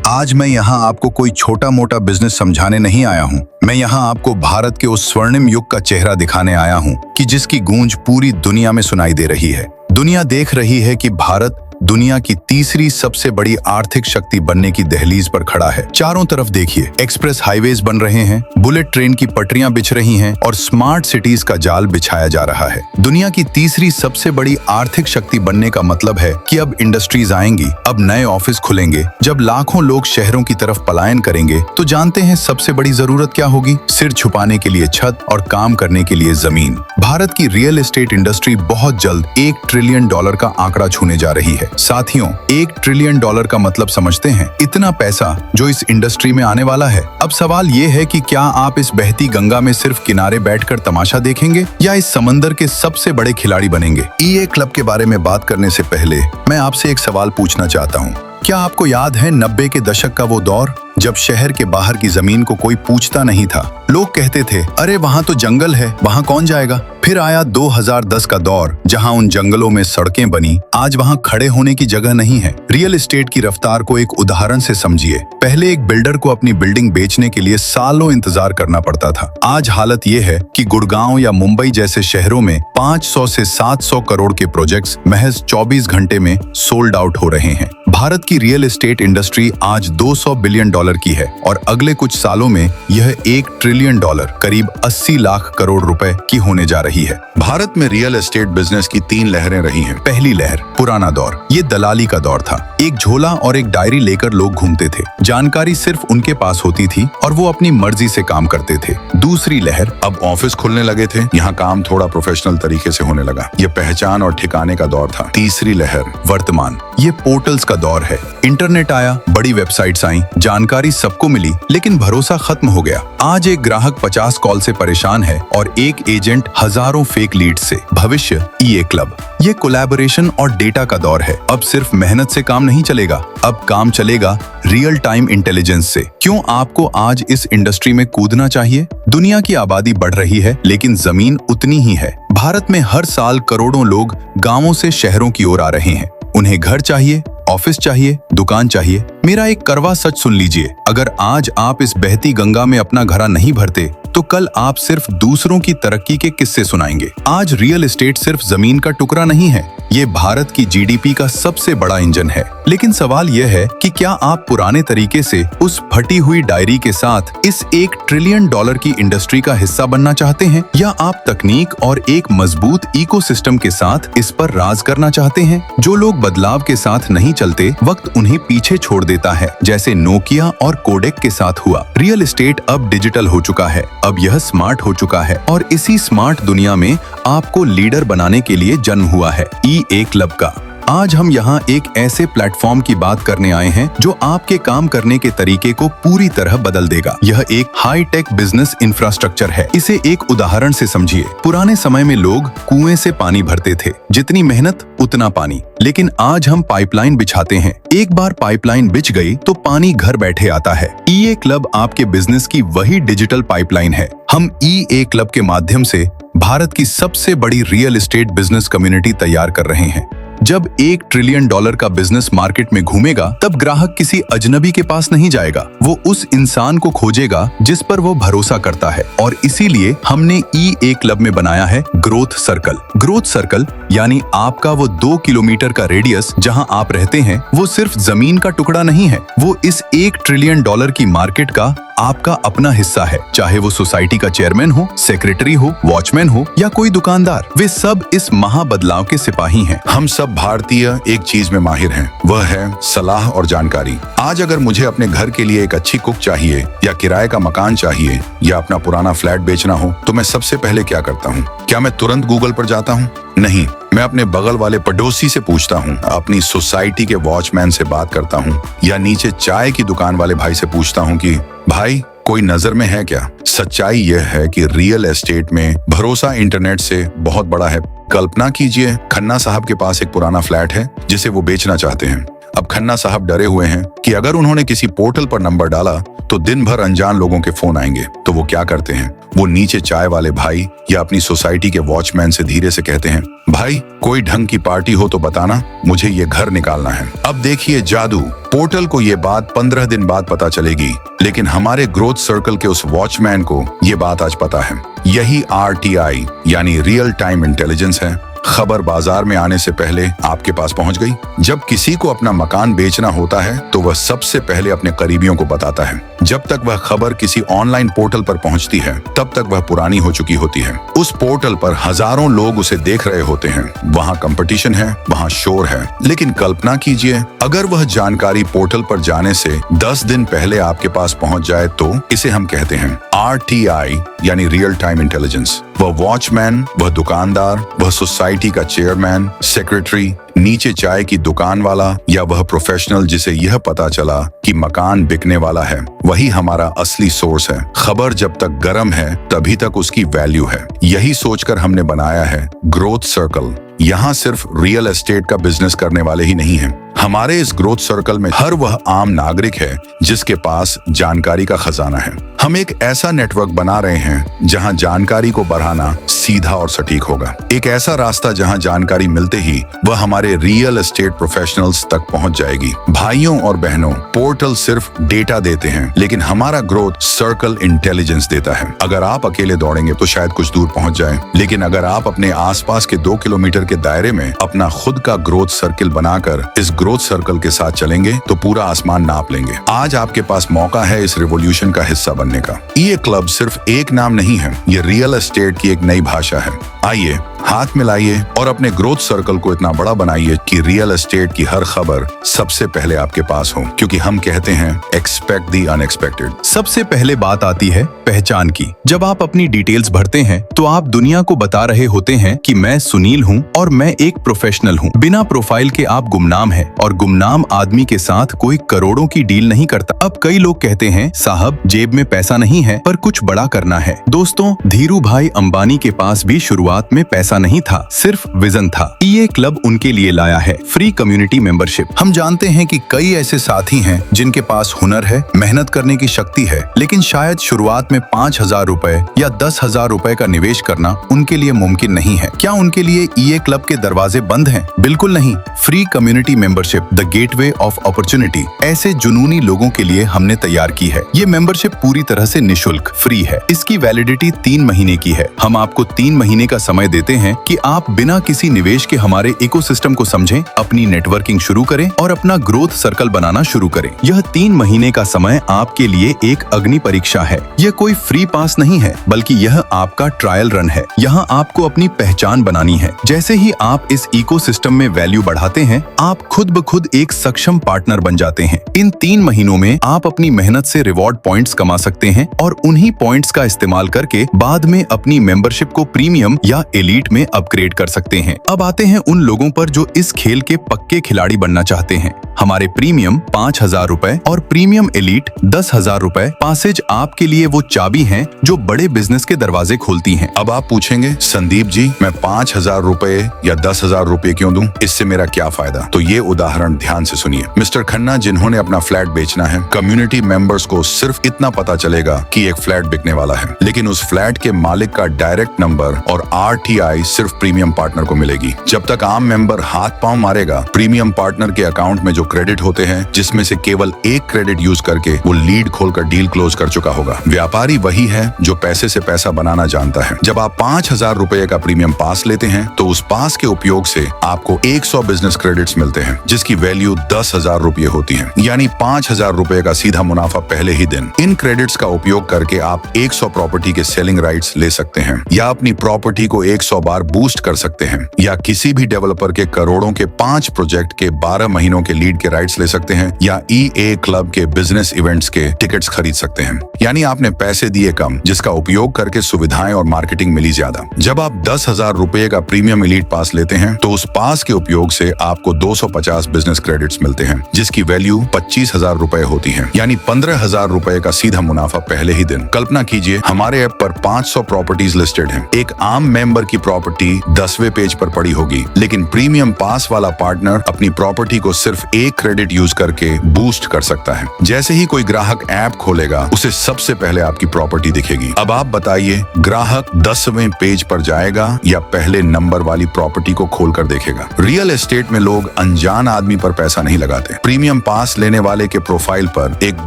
आज मैं यहाँ आपको कोई छोटा मोटा बिजनेस समझाने नहीं आया हूँ। मैं यहाँ आपको भारत के उस स्वर्णिम युग का चेहरा दिखाने आया हूँ कि जिसकी गूंज पूरी दुनिया में सुनाई दे रही है। दुनिया देख रही है कि भारत दुनिया की तीसरी सबसे बड़ी आर्थिक शक्ति बनने की दहलीज पर खड़ा है। चारों तरफ देखिए, एक्सप्रेस हाईवेज बन रहे हैं, बुलेट ट्रेन की पटरियां बिछ रही हैं और स्मार्ट सिटीज का जाल बिछाया जा रहा है। दुनिया की तीसरी सबसे बड़ी आर्थिक शक्ति बनने का मतलब है कि अब इंडस्ट्रीज आएंगी, अब नए ऑफिस खुलेंगे। जब लाखों लोग शहरों की तरफ पलायन करेंगे तो जानते हैं सबसे बड़ी जरूरत क्या होगी? सिर छुपाने के लिए छत और काम करने के लिए जमीन। भारत की रियल एस्टेट इंडस्ट्री बहुत जल्द $1 ट्रिलियन का आंकड़ा छूने जा रही है। साथियों, $1 ट्रिलियन का मतलब समझते हैं? इतना पैसा जो इस इंडस्ट्री में आने वाला है। अब सवाल ये है कि क्या आप इस बहती गंगा में सिर्फ किनारे बैठकर तमाशा देखेंगे या इस समंदर के सबसे बड़े खिलाड़ी बनेंगे? ईए क्लब के बारे में बात करने से पहले मैं आपसे एक सवाल पूछना चाहता हूँ। क्या आपको याद है 90 के दशक का वो दौर जब शहर के बाहर की जमीन को कोई पूछता नहीं था? लोग कहते थे, अरे वहां तो जंगल है, वहां कौन जाएगा? फिर आया 2010 का दौर जहां उन जंगलों में सड़कें बनी। आज वहां खड़े होने की जगह नहीं है। रियल एस्टेट की रफ्तार को एक उदाहरण से समझिए। पहले एक बिल्डर को अपनी बिल्डिंग बेचने के लिए सालों इंतजार करना पड़ता था। आज हालत ये है कि गुड़गांव या मुंबई जैसे शहरों में 500 से 700 करोड़ के प्रोजेक्ट्स महज 24 घंटे में सोल्ड आउट हो रहे हैं। भारत की रियल एस्टेट इंडस्ट्री आज $200 बिलियन की है और अगले कुछ सालों में यह $1 ट्रिलियन करीब 80 लाख करोड़ रुपए की होने जा रही है। भारत में रियल एस्टेट बिजनेस की 3 लहरें रही हैं। पहली लहर पुराना दौर, ये दलाली का दौर था। एक झोला और एक डायरी लेकर लोग घूमते थे। जानकारी सिर्फ उनके पास होती थी और वो अपनी मर्जी से काम करते थे। दूसरी लहर, अब ऑफिस खुलने लगे थे, यहाँ काम थोड़ा प्रोफेशनल तरीके से होने लगा। ये पहचान और ठिकाने का दौर था। तीसरी लहर, वर्तमान, ये पोर्टल्स का दौर है। इंटरनेट आया, बड़ी वेबसाइट्स आई, जानकारी सबको मिली, लेकिन भरोसा खत्म हो गया। आज एक ग्राहक 50 कॉल से परेशान है और एक एजेंट हजारों फेक लीड से। भविष्य, ईए क्लब, ये कोलैबोरेशन और डेटा का दौर है। अब सिर्फ मेहनत से काम नहीं चलेगा, अब काम चलेगा रियल टाइम इंटेलिजेंस से। क्यों आपको आज इस इंडस्ट्री में कूदना चाहिए? दुनिया की आबादी बढ़ रही है, लेकिन जमीन उतनी ही है। भारत में हर साल करोड़ों लोग गांवों से शहरों की ओर आ रहे हैं। उन्हें घर चाहिए, ऑफिस चाहिए, दुकान चाहिए। मेरा एक कड़वा सच सुन लीजिए, अगर आज आप इस बहती गंगा में अपना घड़ा नहीं भरते तो कल आप सिर्फ दूसरों की तरक्की के किस्से सुनाएंगे। आज रियल एस्टेट सिर्फ जमीन का टुकड़ा नहीं है, ये भारत की जीडीपी का सबसे बड़ा इंजन है। लेकिन सवाल यह है कि क्या आप पुराने तरीके से उस फटी हुई डायरी के साथ इस $1 ट्रिलियन की इंडस्ट्री का हिस्सा बनना चाहते हैं, या आप तकनीक और एक मजबूत इकोसिस्टम के साथ इस पर राज करना चाहते हैं? जो लोग बदलाव के साथ नहीं चलते, वक्त उन्हें पीछे छोड़ देता है, जैसे नोकिया और कोडेक के साथ हुआ। रियल एस्टेट अब डिजिटल हो चुका है, अब यह स्मार्ट हो चुका है और इसी स्मार्ट दुनिया में आपको लीडर बनाने के लिए जन्म हुआ है ईए क्लब का। आज हम यहाँ एक ऐसे प्लेटफॉर्म की बात करने आए हैं जो आपके काम करने के तरीके को पूरी तरह बदल देगा। यह एक हाई टेक बिजनेस इंफ्रास्ट्रक्चर है। इसे एक उदाहरण से समझिए। पुराने समय में लोग कुएं से पानी भरते थे, जितनी मेहनत उतना पानी। लेकिन आज हम पाइपलाइन बिछाते हैं। एक बार पाइपलाइन बिछ गई तो पानी घर बैठे आता है। ईए क्लब आपके बिजनेस की वही डिजिटल पाइपलाइन है। हम ईए क्लब के माध्यम से भारत की सबसे बड़ी रियल एस्टेट बिजनेस कम्युनिटी तैयार कर रहे हैं। जब $1 ट्रिलियन का बिजनेस मार्केट में घूमेगा, तब ग्राहक किसी अजनबी के पास नहीं जाएगा, वो उस इंसान को खोजेगा जिस पर वो भरोसा करता है। और इसीलिए हमने ईए क्लब में बनाया है ग्रोथ सर्कल। ग्रोथ सर्कल यानी आपका वो 2 किलोमीटर का रेडियस जहां आप रहते हैं, वो सिर्फ जमीन का टुकड़ा नहीं है, वो इस $1 ट्रिलियन की मार्केट का आपका अपना हिस्सा है। चाहे वो सोसाइटी का चेयरमैन हो, सेक्रेटरी हो, वॉचमैन हो या कोई दुकानदार, वे सब इस महाबदलाव के सिपाही हैं। हम सब भारतीय एक चीज में माहिर हैं, वह है सलाह और जानकारी। आज अगर मुझे अपने घर के लिए एक अच्छी कुक चाहिए, या किराए का मकान चाहिए, या अपना पुराना फ्लैट बेचना हो, तो मैं सबसे पहले क्या करता हूँ? क्या मैं तुरंत गूगल पर जाता हूँ? नहीं, मैं अपने बगल वाले पड़ोसी से पूछता हूँ, अपनी सोसाइटी के वॉचमैन से बात करता हूँ, या नीचे चाय की दुकान वाले भाई से पूछता हूँ कि भाई कोई नजर में है क्या? सच्चाई यह है कि रियल एस्टेट में भरोसा इंटरनेट से बहुत बड़ा है। कल्पना कीजिए, खन्ना साहब के पास एक पुराना फ्लैट है जिसे वो बेचना चाहते हैं। अब खन्ना साहब डरे हुए हैं कि अगर उन्होंने किसी पोर्टल पर नंबर डाला तो दिन भर अनजान लोगों के फोन आएंगे। तो वो क्या करते हैं, वो नीचे चाय वाले भाई या अपनी सोसाइटी के वॉचमैन से धीरे से कहते हैं, भाई कोई ढंग की पार्टी हो तो बताना, मुझे ये घर निकालना है। अब देखिए जादू, पोर्टल को ये बात 15 दिन बाद पता चलेगी, लेकिन हमारे ग्रोथ सर्कल के उस वॉचमैन को ये बात आज पता है। यही RTI यानी रियल टाइम इंटेलिजेंस है। खबर बाजार में आने से पहले आपके पास पहुंच गई। जब किसी को अपना मकान बेचना होता है तो वह सबसे पहले अपने करीबियों को बताता है। जब तक वह खबर किसी ऑनलाइन पोर्टल पर पहुंचती है तब तक वह पुरानी हो चुकी होती है। उस पोर्टल पर हजारों लोग उसे देख रहे होते हैं। वहाँ कंपटीशन है, वहाँ शोर है। लेकिन कल्पना कीजिए, अगर वह जानकारी पोर्टल पर जाने से 10 दिन पहले आपके पास पहुंच जाए तो इसे हम कहते हैं RTI यानी रियल टाइम इंटेलिजेंस। वह वॉचमैन, वह दुकानदार, वह सोसाइटी का चेयरमैन, सेक्रेटरी, नीचे चाय की दुकान वाला या वह प्रोफेशनल जिसे यह पता चला कि मकान बिकने वाला है, वही हमारा असली सोर्स है। खबर जब तक गर्म है तभी तक उसकी वैल्यू है। यही सोचकर हमने बनाया है ग्रोथ सर्कल। यहाँ सिर्फ रियल एस्टेट का बिजनेस करने वाले ही नहीं हैं। हमारे इस ग्रोथ सर्कल में हर वह आम नागरिक है जिसके पास जानकारी का खजाना है। हम एक ऐसा नेटवर्क बना रहे हैं जहां जानकारी को बढ़ाना सीधा और सटीक होगा। एक ऐसा रास्ता जहां जानकारी मिलते ही वह हमारे रियल एस्टेट प्रोफेशनल्स तक पहुंच जाएगी। भाइयों और बहनों, पोर्टल सिर्फ डेटा देते हैं, लेकिन हमारा ग्रोथ सर्कल इंटेलिजेंस देता है। अगर आप अकेले दौड़ेंगे तो शायद कुछ दूर पहुंच जाए, लेकिन अगर आप अपने आसपास के 2 किलोमीटर के दायरे में अपना खुद का ग्रोथ सर्कल बनाकर इस ग्रोथ सर्कल के साथ चलेंगे तो पूरा आसमान नाप लेंगे। आज आपके पास मौका है इस रिवॉल्यूशन का हिस्सा बनने का। ये क्लब सिर्फ एक नाम नहीं है, ये रियल एस्टेट की एक नई भाषा है। आइए हाथ मिलाइए और अपने ग्रोथ सर्कल को इतना बड़ा बनाइए कि रियल एस्टेट की हर खबर सबसे पहले आपके पास हो, क्योंकि हम कहते हैं एक्सपेक्ट द अनएक्सपेक्टेड। सबसे पहले बात आती है पहचान की। जब आप अपनी डिटेल्स भरते हैं तो आप दुनिया को बता रहे होते हैं कि मैं सुनील हूं और मैं एक प्रोफेशनल हूं। बिना प्रोफाइल के आप गुमनाम हैं और गुमनाम आदमी के साथ कोई करोड़ों की डील नहीं करता। अब कई लोग कहते हैं, साहब जेब में पैसा नहीं है पर कुछ बड़ा करना है। दोस्तों, धीरू भाई अंबानी के पास भी शुरुआत में पैसा नहीं था, सिर्फ विजन था। ये क्लब उनके लिए लाया है फ्री कम्युनिटी मेंबरशिप। हम जानते हैं कि कई ऐसे साथी हैं जिनके पास हुनर है, मेहनत करने की शक्ति है, लेकिन शायद शुरुआत में 5,000 रुपए या 10,000 रुपए का निवेश करना उनके लिए मुमकिन नहीं है। क्या उनके लिए ये क्लब के दरवाजे बंद हैं? बिल्कुल नहीं। Free community membership, the gateway of opportunity, ऐसे जुनूनी लोगों के लिए हमने तैयार की है। ये मेंबरशिप पूरी तरह से निशुल्क फ्री है। इसकी वैलिडिटी 3 महीने की है। हम आपको 3 महीने का समय देते हैं कि आप बिना किसी निवेश के हमारे इकोसिस्टम को समझें, अपनी नेटवर्किंग शुरू करें और अपना ग्रोथ सर्कल बनाना शुरू करें। यह 3 महीने का समय आपके लिए एक अग्नि परीक्षा है। यह कोई फ्री पास नहीं है, बल्कि यह आपका ट्रायल रन है। यहाँ आपको अपनी पहचान बनानी है। जैसे ही आप इस इकोसिस्टम में वैल्यू बढ़ाते हैं, आप खुद ब खुद एक सक्षम पार्टनर बन जाते हैं। इन 3 महीनों में आप अपनी मेहनत से रिवॉर्ड पॉइंट्स कमा सकते हैं और उन्हीं पॉइंट्स का इस्तेमाल करके बाद में अपनी मेंबरशिप को प्रीमियम या एलीट में अपग्रेड कर सकते हैं। अब आते हैं उन लोगों पर जो इस खेल के पक्के खिलाड़ी बनना चाहते हैं। हमारे प्रीमियम 5,000 रुपए और प्रीमियम एलीट 10,000 रुपए पासेज आपके लिए वो चाबी हैं जो बड़े बिजनेस के दरवाजे खोलती हैं। अब आप पूछेंगे, संदीप जी मैं 5,000 रुपए या 10,000 रुपए क्यों दूं? इससे मेरा क्या फायदा? तो ये उदाहरण ध्यान से सुनिए। मिस्टर खन्ना जिन्होंने अपना फ्लैट बेचना है, कम्युनिटी मेंबर्स को सिर्फ इतना पता चलेगा कि एक फ्लैट बिकने वाला है, लेकिन उस फ्लैट के मालिक का डायरेक्ट नंबर और RTI सिर्फ प्रीमियम पार्टनर को मिलेगी। जब तक आम मेंबर हाथ पांव मारेगा, प्रीमियम पार्टनर के अकाउंट में जो क्रेडिट होते हैं, जिसमें से केवल एक क्रेडिट यूज करके वो लीड खोलकर डील क्लोज कर चुका होगा। व्यापारी वही है जो पैसे से पैसा बनाना जानता है। जब आप 5,000 रुपए का प्रीमियम पास लेते हैं तो उस पास के उपयोग से आपको 100 बिजनेस क्रेडिट्स मिलते हैं, जिसकी वैल्यू 10,000 रुपए होती है, यानी 5,000 रुपए का सीधा मुनाफा पहले ही दिन। इन क्रेडिट्स का उपयोग करके आप 100 प्रॉपर्टी के सेलिंग राइट्स ले सकते हैं, या अपनी प्रॉपर्टी को 100 बार बूस्ट कर सकते हैं, या किसी भी डेवलपर के करोड़ों के 5 प्रोजेक्ट के 12 महीनों के लीड के राइट्स ले सकते हैं, या EA क्लब के बिजनेस इवेंट्स के टिकट्स खरीद सकते हैं। यानी आपने पैसे दिए कम, जिसका उपयोग करके सुविधाएं और मार्केटिंग मिली ज्यादा। जब आप 10,000 रुपए का प्रीमियम एलीट पास लेते हैं तो उस पास के उपयोग से आपको 250 बिजनेस क्रेडिट्स मिलते हैं, जिसकी वैल्यू 25,000 रुपए होती है, यानी 15,000 रुपए का सीधा मुनाफा पहले ही दिन। कल्पना कीजिए, हमारे ऐप पर 500 प्रॉपर्टीज लिस्टेड हैं। एक आम मेंबर की प्रॉपर्टी 10वें पेज पर पड़ी होगी, लेकिन प्रीमियम पास वाला पार्टनर अपनी प्रॉपर्टी को सिर्फ एक क्रेडिट यूज करके बूस्ट कर सकता है। जैसे ही कोई ग्राहक ऐप खोलेगा, उसे सबसे पहले आपकी प्रॉपर्टी दिखेगी। अब आप बताइए, ग्राहक 10वें पेज पर जाएगा या पहले नंबर वाली प्रॉपर्टी को खोलकर देखेगा? रियल एस्टेट में लोग अनजान आदमी पर पैसा नहीं लगाते। प्रीमियम पास लेने वाले के प्रोफाइल पर एक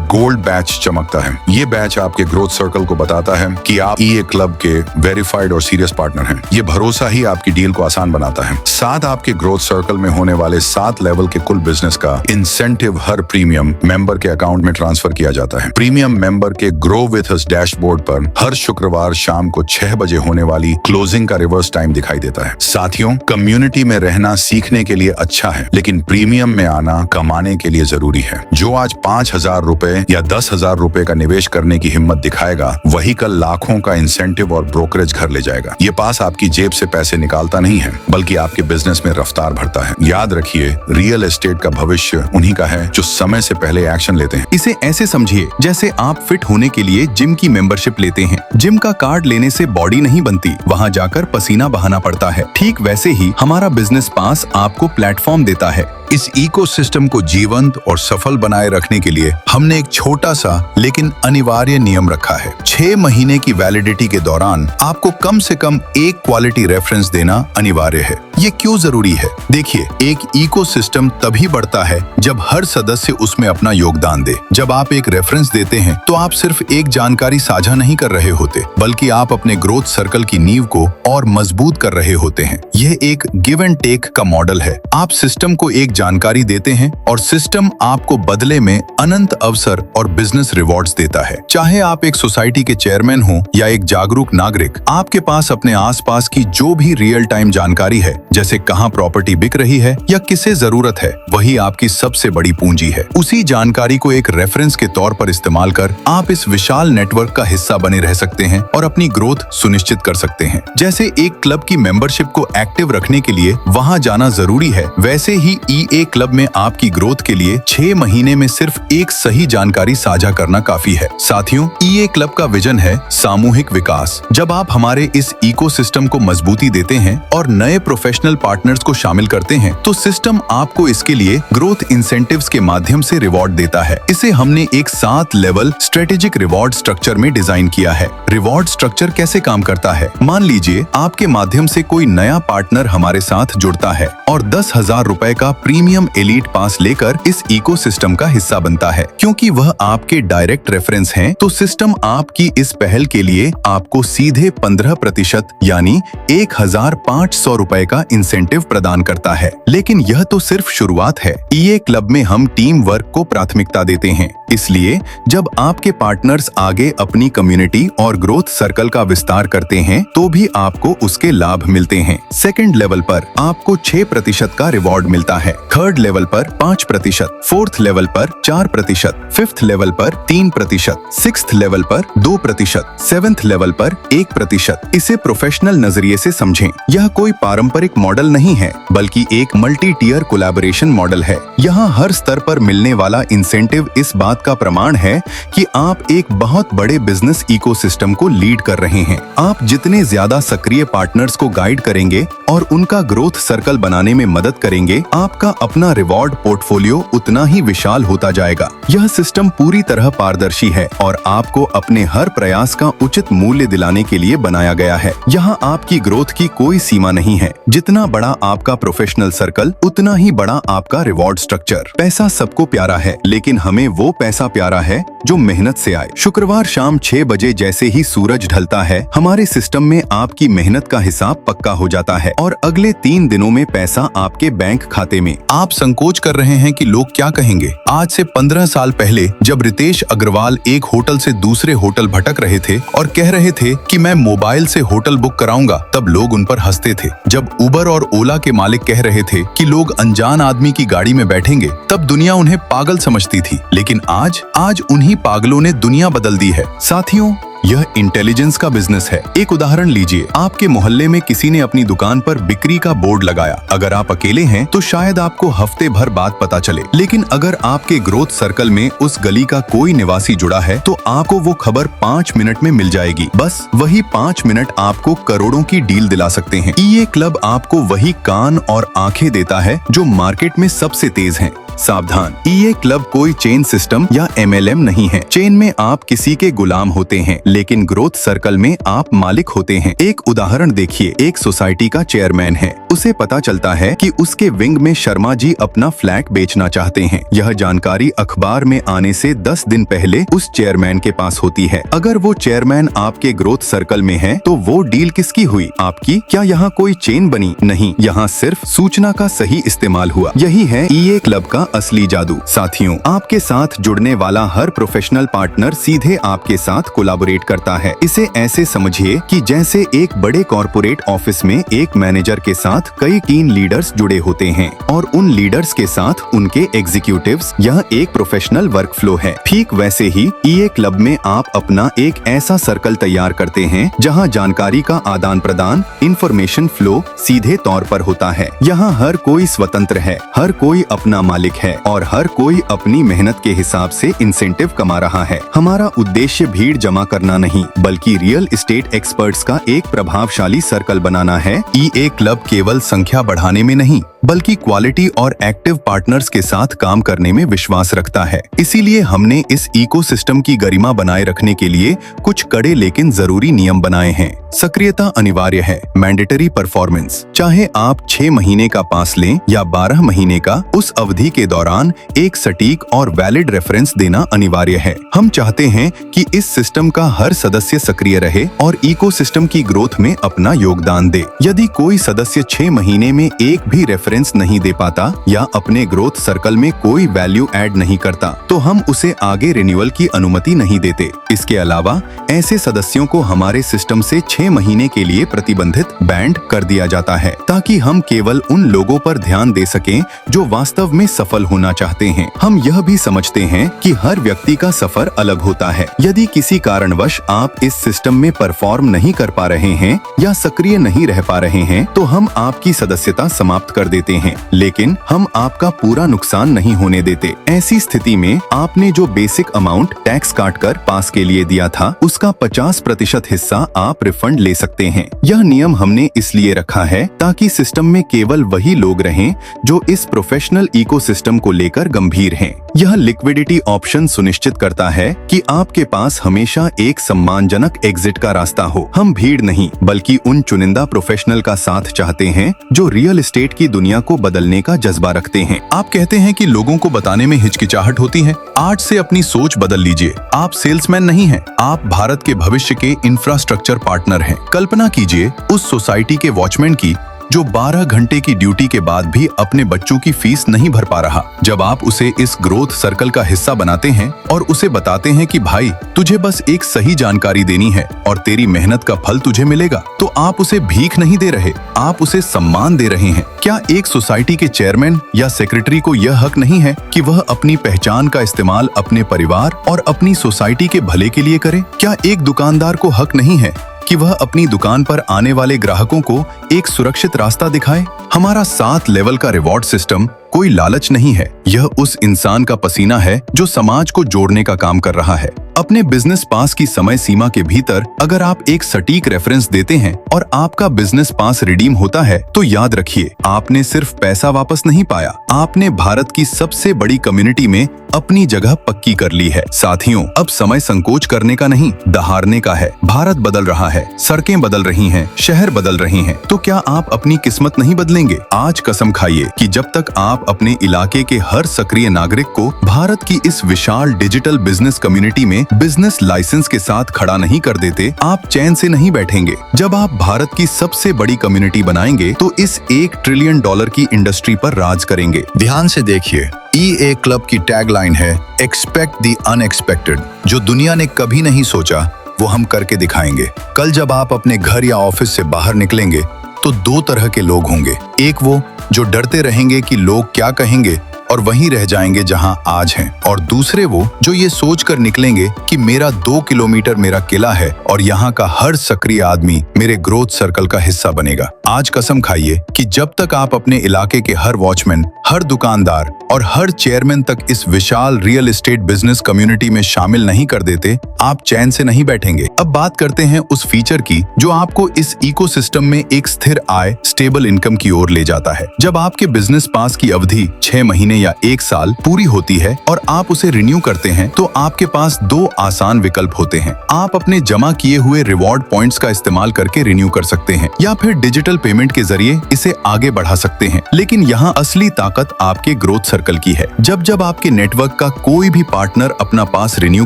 गोल्ड बैच चमकता है। ये बैच आपके ग्रोथ सर्कल को बताता है कि आप ईए क्लब के वेरीफाइड और सीरियस पार्टनर हैं। ये भरोसा ही आपकी डील को आसान बनाता है। साथ आपके ग्रोथ सर्कल में होने वाले 7 लेवल के कुल बिजनेस का इंसेंटिव हर प्रीमियम मेंबर के अकाउंट में ट्रांसफर किया जाता है। प्रीमियम मेंबर के ग्रो विथ अस डैशबोर्ड पर हर शुक्रवार शाम को 6 बजे होने वाली क्लोजिंग का रिवर्स टाइम दिखाई देता है। साथियों, कम्युनिटी में रहना सीखने के लिए अच्छा है, लेकिन प्रीमियम में आना कमाने के लिए जरूरी है। जो आज 5,000 रुपए या 10,000 रुपए का निवेश करने की हिम्मत दिखाएगा, वही कल लाखों का इंसेंटिव और ब्रोकरेज घर ले जाएगा। ये पास आपकी जेब से पैसे निकालता नहीं है, बल्कि आपके बिजनेस में रफ्तार भरता है। याद रखिए, रियल एस्टेट का भविष्य उन्हीं का है जो समय से पहले एक्शन लेते हैं। इसे ऐसे समझिए जैसे आप फिट होने के लिए जिम की मेंबरशिप लेते हैं। जिम का कार्ड लेने से बॉडी नहीं बनती, वहाँ जाकर पसीना बहाना पड़ता है। ठीक वैसे ही हमारा बिजनेस पास आपको प्लेटफॉर्म देता है। इस इकोसिस्टम को जीवंत और सफल बनाए रखने के लिए हमने एक छोटा सा लेकिन अनिवार्य नियम रखा है। 6 महीने की वैलिडिटी के दौरान आपको कम से कम एक क्वालिटी रेफरेंस देना अनिवार्य है। ये क्यों जरूरी है? देखिए, एक इकोसिस्टम तभी बढ़ता है जब हर सदस्य उसमें अपना योगदान दे। जब आप एक रेफरेंस देते हैं तो आप सिर्फ एक जानकारी साझा नहीं कर रहे होते, बल्कि आप अपने ग्रोथ सर्कल की नींव को और मजबूत कर रहे होते हैं। यह एक गिव एंड टेक का मॉडल है। आप सिस्टम को एक जानकारी देते हैं और सिस्टम आपको बदले में अनंत अवसर और बिजनेस रिवॉर्ड्स देता है। चाहे आप एक सोसाइटी के चेयरमैन हो या एक जागरूक नागरिक, आपके पास अपने आसपास की जो भी रियल टाइम जानकारी है, जैसे कहां प्रॉपर्टी बिक रही है या किसे जरूरत है, वही आपकी सबसे बड़ी पूंजी है। उसी जानकारी को एक रेफरेंस के तौर पर इस्तेमाल कर आप इस विशाल नेटवर्क का हिस्सा बने रह सकते हैं और अपनी ग्रोथ सुनिश्चित कर सकते हैं। जैसे एक क्लब की मेंबरशिप को एक्टिव रखने के लिए वहां जाना जरूरी है, वैसे ही ईए क्लब में आपकी ग्रोथ के लिए 6 महीने में सिर्फ एक सही जानकारी साझा करना काफी है। साथियों, ईए क्लब का विजन है सामूहिक विकास। जब आप हमारे इस इकोसिस्टम को मजबूती देते हैं और नए प्रोफेशनल पार्टनर्स को शामिल करते हैं, तो सिस्टम आपको इसके लिए ग्रोथ इंसेंटिव्स के माध्यम से रिवॉर्ड देता है। इसे हमने एक 7 लेवल स्ट्रेटेजिक रिवॉर्ड स्ट्रक्चर में डिजाइन किया है। रिवॉर्ड स्ट्रक्चर कैसे काम करता है? मान लीजिए आपके माध्यम से कोई नया पार्टनर हमारे साथ जुड़ता है और 10,000 रुपए का प्रीमियम एलीट पास लेकर इस इकोसिस्टम का हिस्सा बनता है। क्योंकि वह आपके डायरेक्ट रेफरेंस हैं, तो सिस्टम आपकी इस पहल के लिए आपको सीधे 15% यानी 1,500 रुपए का इंसेंटिव प्रदान करता है। लेकिन यह तो सिर्फ शुरुआत है। ईए क्लब में हम टीम वर्क को प्राथमिकता देते हैं, इसलिए जब आपके पार्टनर्स आगे अपनी कम्युनिटी और ग्रोथ सर्कल का विस्तार करते हैं, तो भी आपको उसके लाभ मिलते हैं। सेकंड लेवल पर आपको 6% का रिवॉर्ड मिलता है, थर्ड लेवल पर 5%, फोर्थ लेवल पर 4%, फिफ्थ लेवल पर 3%, सिक्स्थ लेवल पर 2%, सेवेंथ लेवल पर 1%। इसे प्रोफेशनल नजरिए से समझें। यह कोई पारंपरिक मॉडल नहीं है, बल्कि एक मल्टी टियर कोलैबोरेशन मॉडल है। यहाँ हर स्तर पर मिलने वाला इंसेंटिव इस बात का प्रमाण है कि आप एक बहुत बड़े बिजनेस इकोसिस्टम को लीड कर रहे हैं। आप जितने ज्यादा सक्रिय पार्टनर्स को गाइड करेंगे और उनका ग्रोथ सर्कल बनाने में मदद करेंगे, आपका अपना रिवॉर्ड पोर्टफोलियो उतना ही विशाल होता जाएगा। यह सिस्टम पूरी तरह पारदर्शी है और आपको अपने हर प्रयास का उचित मूल्य दिलाने के लिए बनाया गया है। यहाँ आपकी ग्रोथ की कोई सीमा नहीं है। जितना बड़ा आपका प्रोफेशनल सर्कल, उतना ही बड़ा आपका रिवॉर्ड स्ट्रक्चर। पैसा सबको प्यारा है, लेकिन हमें वो पैसा प्यारा है जो मेहनत से आए। शुक्रवार शाम 6 बजे जैसे ही सूरज ढलता है, हमारे सिस्टम में आपकी मेहनत का हिसाब पक्का हो जाता है और अगले 3 दिनों में पैसा आपके बैंक खाते में। आप संकोच कर रहे हैं कि लोग क्या कहेंगे? आज से 15 साल पहले जब रितेश अग्रवाल एक होटल से दूसरे होटल भटक रहे थे और कह रहे थे कि मैं मोबाइल से होटल बुक कराऊंगा, तब लोग उन पर हंसते थे। जब उबर और ओला के मालिक कह रहे थे कि लोग अनजान आदमी की गाड़ी में बैठेंगे, तब दुनिया उन्हें पागल समझती थी। लेकिन आज उन्हीं पागलों ने दुनिया बदल दी है। साथियों, यह इंटेलिजेंस का बिजनेस है। एक उदाहरण लीजिए, आपके मोहल्ले में किसी ने अपनी दुकान पर बिक्री का बोर्ड लगाया। अगर आप अकेले हैं तो शायद आपको हफ्ते भर बाद पता चले, लेकिन अगर आपके ग्रोथ सर्कल में उस गली का कोई निवासी जुड़ा है तो आपको वो खबर 5 मिनट में मिल जाएगी। बस वही 5 मिनट आपको करोड़ों की डील दिला सकते हैं। ईए क्लब आपको वही कान और आंखें देता है जो मार्केट में सबसे तेज हैं। सावधान, ईए क्लब कोई चेन सिस्टम या एमएलएम नहीं है। चेन में आप किसी के गुलाम होते हैं, लेकिन ग्रोथ सर्कल में आप मालिक होते हैं। एक उदाहरण देखिए, एक सोसाइटी का चेयरमैन है। उसे पता चलता है कि उसके विंग में शर्मा जी अपना फ्लैट बेचना चाहते हैं। यह जानकारी अखबार में आने से 10 दिन पहले उस चेयरमैन के पास होती है। अगर वो चेयरमैन आपके ग्रोथ सर्कल में है तो वो डील किसकी हुई? आपकी। क्या यहाँ कोई चेन बनी? नहीं, यहाँ सिर्फ सूचना का सही इस्तेमाल हुआ। यही है ईए क्लब का असली जादू। साथियों, आपके साथ जुड़ने वाला हर प्रोफेशनल पार्टनर सीधे आपके साथ कोलैबोरेट करता है। इसे ऐसे समझिए कि जैसे एक बड़े कॉर्पोरेट ऑफिस में एक मैनेजर के साथ कई टीम लीडर्स जुड़े होते हैं और उन लीडर्स के साथ उनके एग्जीक्यूटिव्स। यह एक प्रोफेशनल वर्क फ्लो है। ठीक वैसे ही ईए क्लब में आप अपना एक ऐसा सर्कल तैयार करते हैं जहां जानकारी का आदान प्रदान, इंफॉर्मेशन फ्लो सीधे तौर पर होता है। यहाँ हर कोई स्वतंत्र है, हर कोई अपना मालिक है और हर कोई अपनी मेहनत के हिसाब से इंसेंटिव कमा रहा है। हमारा उद्देश्य भीड़ जमा करना नहीं, बल्कि रियल एस्टेट एक्सपर्ट्स का एक प्रभावशाली सर्कल बनाना है। ईए क्लब केवल संख्या बढ़ाने में नहीं, बल्कि क्वालिटी और एक्टिव पार्टनर्स के साथ काम करने में विश्वास रखता है। इसीलिए हमने इस इकोसिस्टम की गरिमा बनाए रखने के लिए कुछ कड़े लेकिन जरूरी नियम बनाए हैं। सक्रियता अनिवार्य है, मैंडेटरी परफॉर्मेंस। चाहे आप 6 महीने का पास लें या 12 महीने का, उस अवधि के दौरान एक सटीक और वैलिड रेफरेंस देना अनिवार्य है। हम चाहते हैं कि इस सिस्टम का हर सदस्य सक्रिय रहे और इकोसिस्टम की ग्रोथ में अपना योगदान दे। यदि कोई सदस्य 6 महीने में एक भी रेफरेंस नहीं दे पाता या अपने ग्रोथ सर्कल में कोई वैल्यू ऐड नहीं करता, तो हम उसे आगे रिन्यूअल की अनुमति नहीं देते। इसके अलावा ऐसे सदस्यों को हमारे सिस्टम से 6 महीने के लिए प्रतिबंधित बैंड कर दिया जाता है, ताकि हम केवल उन लोगों पर ध्यान दे सकें जो वास्तव में सफल होना चाहते हैं। हम यह भी समझते हैं कि हर व्यक्ति का सफर अलग होता है। यदि किसी कारणवश आप इस सिस्टम में परफॉर्म नहीं कर पा रहे हैं या सक्रिय नहीं रह पा रहे हैं, तो हम आपकी सदस्यता समाप्त कर देते हैं, लेकिन हम आपका पूरा नुकसान नहीं होने देते। ऐसी स्थिति में आपने जो बेसिक अमाउंट टैक्स काटकर पास के लिए दिया था, उसका 50% हिस्सा आप रिफंड ले सकते हैं। यह नियम हमने इसलिए रखा है ताकि सिस्टम में केवल वही लोग रहें जो इस प्रोफेशनल इकोसिस्टम को लेकर गंभीर हैं। यह लिक्विडिटी ऑप्शन सुनिश्चित करता है कि आपके पास हमेशा एक सम्मानजनक एग्जिट का रास्ता हो। हम भीड़ नहीं, बल्कि उन चुनिंदा प्रोफेशनल का साथ चाहते हैं जो रियल एस्टेट की दुनिया को बदलने का जज्बा रखते हैं। आप कहते हैं कि लोगों को बताने में हिचकिचाहट होती है। आज से अपनी सोच बदल लीजिए। आप सेल्समैन नहीं हैं, आप भारत के भविष्य के इंफ्रास्ट्रक्चर पार्टनर हैं। कल्पना कीजिए उस सोसाइटी के वॉचमैन की जो 12 घंटे की ड्यूटी के बाद भी अपने बच्चों की फीस नहीं भर पा रहा। जब आप उसे इस ग्रोथ सर्कल का हिस्सा बनाते हैं और उसे बताते हैं कि भाई, तुझे बस एक सही जानकारी देनी है और तेरी मेहनत का फल तुझे मिलेगा, तो आप उसे भीख नहीं दे रहे, आप उसे सम्मान दे रहे हैं। क्या एक सोसाइटी के चेयरमैन या सेक्रेटरी को यह हक नहीं है कि वह अपनी पहचान का इस्तेमाल अपने परिवार और अपनी सोसाइटी के भले के लिए करे? क्या एक दुकानदार को हक नहीं है कि वह अपनी दुकान पर आने वाले ग्राहकों को एक सुरक्षित रास्ता दिखाए? हमारा 7 लेवल का रिवॉर्ड सिस्टम कोई लालच नहीं है, यह उस इंसान का पसीना है जो समाज को जोड़ने का काम कर रहा है। अपने बिजनेस पास की समय सीमा के भीतर अगर आप एक सटीक रेफरेंस देते हैं और आपका बिजनेस पास रिडीम होता है, तो याद रखिए, आपने सिर्फ पैसा वापस नहीं पाया, आपने भारत की सबसे बड़ी कम्युनिटी में अपनी जगह पक्की कर ली है। साथियों, अब समय संकोच करने का नहीं, दहाड़ने का है। भारत बदल रहा है, सड़कें बदल रही हैं, शहर बदल रहे हैं, तो क्या आप अपनी किस्मत नहीं बदलेंगे? आज कसम खाइए कि जब तक आप अपने इलाके के हर सक्रिय नागरिक को भारत की इस विशाल डिजिटल बिजनेस कम्युनिटी में बिजनेस लाइसेंस के साथ खड़ा नहीं कर देते, आप चैन से नहीं बैठेंगे। जब आप भारत की सबसे बड़ी कम्युनिटी बनाएंगे, तो इस $1 ट्रिलियन की इंडस्ट्री पर राज करेंगे। ध्यान से देखिए, ईए क्लब की टैगलाइन है एक्सपेक्ट द अनएक्सपेक्टेड। जो दुनिया ने कभी नहीं सोचा, वो हम करके दिखाएंगे। कल जब आप अपने घर या ऑफिस से बाहर निकलेंगे, तो 2 तरह के लोग होंगे। एक वो जो डरते रहेंगे कि लोग क्या कहेंगे, और वहीं रह जाएंगे जहां आज हैं, और दूसरे वो जो ये सोचकर निकलेंगे कि मेरा 2 किलोमीटर मेरा किला है और यहाँ का हर सक्रिय आदमी मेरे ग्रोथ सर्कल का हिस्सा बनेगा। आज कसम खाइए कि जब तक आप अपने इलाके के हर वॉचमैन, हर दुकानदार और हर चेयरमैन तक इस विशाल रियल एस्टेट बिजनेस कम्युनिटी में शामिल नहीं कर देते, आप चैन से नहीं बैठेंगे। अब बात करते हैं उस फीचर की जो आपको इस इकोसिस्टम में एक स्थिर आय, स्टेबल इनकम की ओर ले जाता है। जब आपके बिजनेस पास की अवधि 6 महीने या 1 साल पूरी होती है और आप उसे रिन्यू करते हैं, तो आपके पास 2 आसान विकल्प होते हैं। आप अपने जमा किए हुए रिवॉर्ड पॉइंट्स का इस्तेमाल करके रिन्यू कर सकते हैं या फिर डिजिटल पेमेंट के जरिए इसे आगे बढ़ा सकते हैं। लेकिन यहाँ असली ताकत आपके ग्रोथ सर्कल की है। जब जब आपके नेटवर्क का कोई भी पार्टनर अपना पास रिन्यू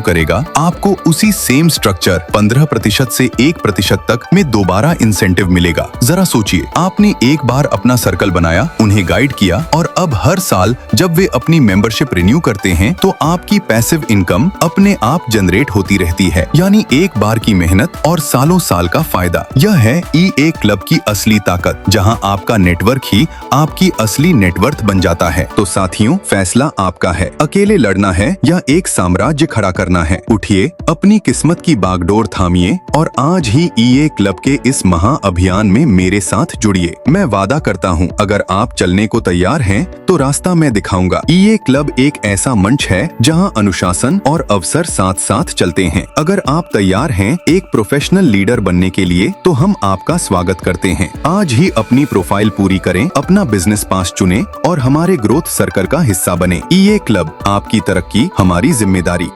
करेगा, आपको उसी सेम स्ट्रक्चर 15% से 1% तक में दोबारा इंसेंटिव मिलेगा। जरा सोचिए, आपने एक बार अपना सर्कल बनाया, उन्हें गाइड किया और अब हर साल जब वे अपनी मेंबरशिप रिन्यू करते हैं तो आपकी पैसिव इनकम अपने आप जनरेट होती रहती है। यानी एक बार की मेहनत और सालों साल का फायदा। यह है EA क्लब की असली ताकत, जहां आपका नेटवर्क ही आपकी असली नेटवर्थ बन जाता है। तो साथियों, फैसला आपका है। अकेले लड़ना है या एक साम्राज्य खड़ा करना है? उठिए, अपनी किस्मत की बागडोर थामिए और आज ही EA क्लब के इस महा अभियान में मेरे साथ जुड़िए। मैं वादा करता हूँ, अगर आप चलने को तैयार हैं तो रास्ता मैं दिखाऊंगा। EA क्लब एक ऐसा मंच है जहाँ अनुशासन और अवसर साथ साथ चलते हैं। अगर आप तैयार हैं एक प्रोफेशनल लीडर बनने के लिए, तो हम आपका स्वागत करते हैं। आज ही अपनी प्रोफाइल पूरी करें, अपना बिजनेस पास चुनें और हमारे ग्रोथ सर्कल का हिस्सा बने। EA क्लब, आपकी तरक्की हमारी जिम्मेदारी।